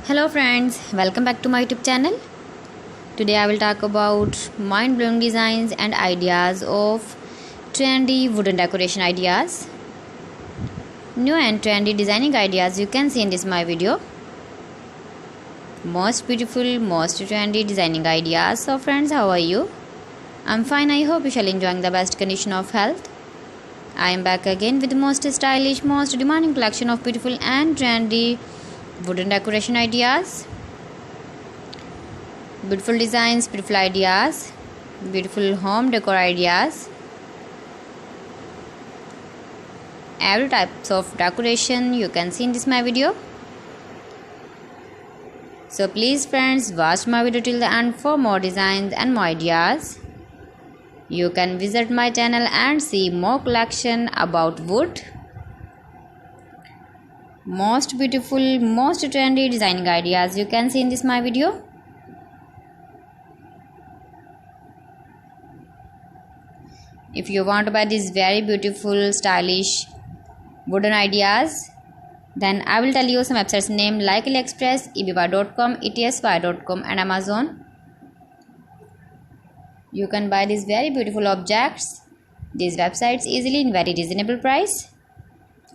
Hello friends, welcome back to my YouTube channel. Today I will talk about mind-blowing designs and ideas of trendy wooden decoration ideas. New and trendy designing ideas you can see in this my video. Most beautiful, most trendy designing ideas. So friends, how are you? I'm fine. I hope you shall enjoying the best condition of health. I am back again with the most stylish, most demanding collection of beautiful and trendy wooden decoration ideas. Beautiful designs, beautiful ideas, beautiful home decor ideas. Every types of decoration you can see in this my video. So please friends, watch my video till the end for more designs and more ideas. You can visit my channel and see more collection about wood. Most beautiful, most trendy designing ideas you can see in this my video. If you want to buy these very beautiful, stylish wooden ideas, then I will tell you some websites name like AliExpress, eBay.com, etsy.com and Amazon. You can buy these very beautiful objects, these websites easily in very reasonable price,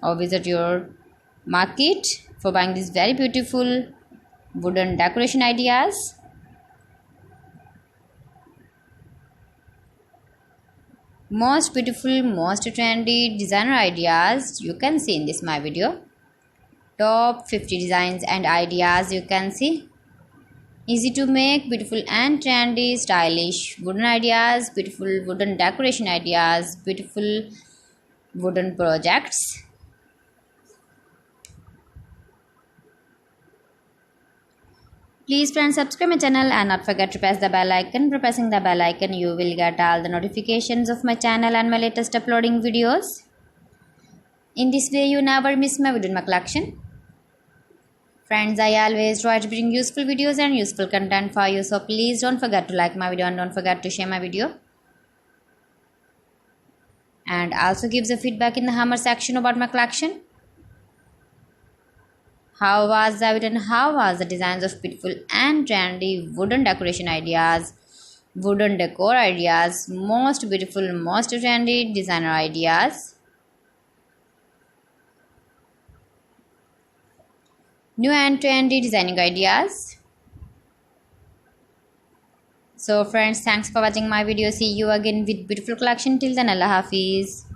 or visit your market for buying these very beautiful wooden decoration ideas. Most beautiful, most trendy designer ideas you can see in this my video. Top 50 designs and ideas you can see. Easy to make, beautiful and trendy, stylish wooden ideas, beautiful wooden decoration ideas, beautiful wooden projects. Please friends, subscribe my channel and not forget to press the bell icon. By pressing the bell icon, you will get all the notifications of my channel and my latest uploading videos. In this way, you never miss my video in my collection. Friends, I always try to bring useful videos and useful content for you. So please don't forget to like my video and don't forget to share my video. And also give the feedback in the hammer section about my collection. How was the video and how was the designs of beautiful and trendy wooden decoration ideas, wooden decor ideas, most beautiful, most trendy designer ideas. New and trendy designing ideas. So friends, thanks for watching my video. See you again with beautiful collection. Till then, Allah Hafiz.